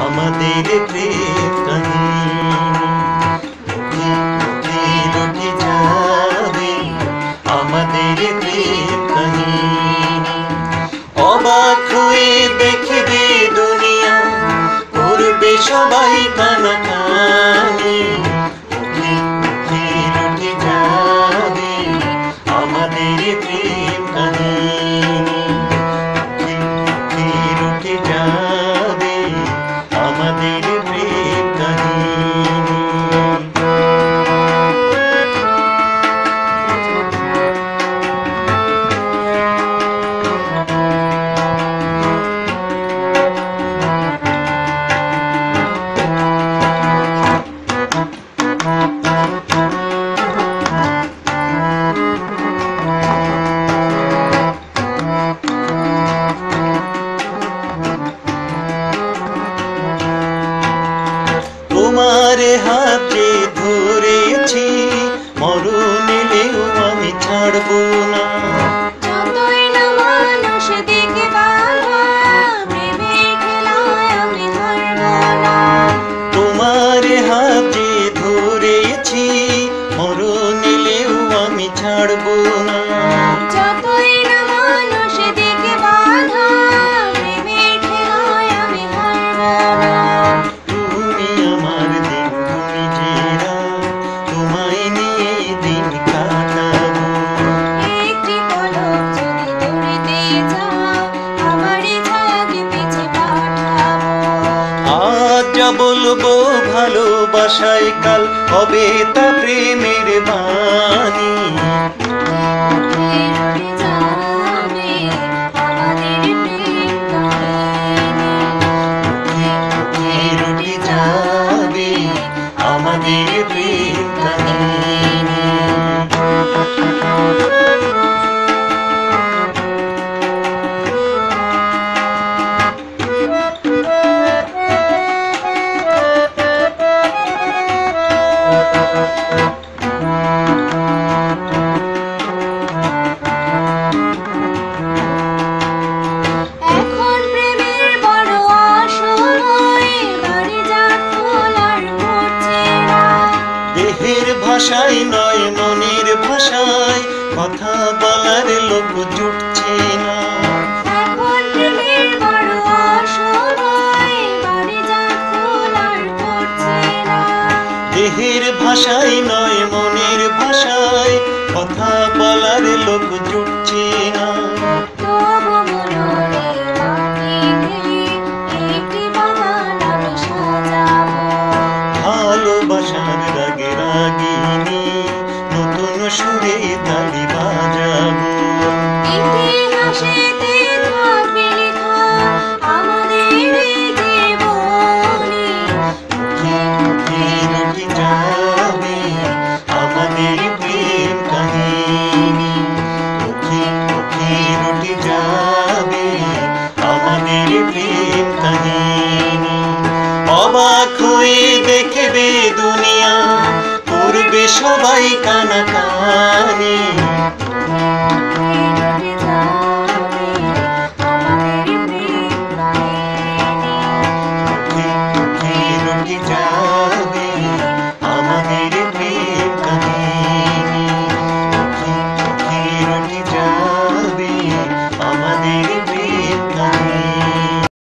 আমাদের প্রেম কাহিনী রুখে যাবে আমাদের প্রেম কাহিনী অবাক হয়ে দেখবে দুনিয়া করবে সবাই কানাকানি রুখে যাবে আমাদের প্রেম কাহিনী রুখে যাবে আমাদের প্রেম কাহিনী তোমার হাতে ধরেছি মরণ এলেও আমি ছাড়বো না যতই না মানুষ দেখে বাধা প্রেমের খেলায় আমি হারবো না তোমার হাতে ধরেছি মরণ এলেও আমি ছাড়বো না যতই না মানুষ দেখে বাধা প্রেমের খেলায় আমি হারবো না তুমি আমার দিন তুমি জেরা তোমায় নিয়ে দিন কাটাবো একটি পলক যদি ধরতে যাও আমারই ছায়াকে পিছে পাঠাবো আজ যা বলবো ভালোবাসায় কাল হবে তা প্রেমের বাণী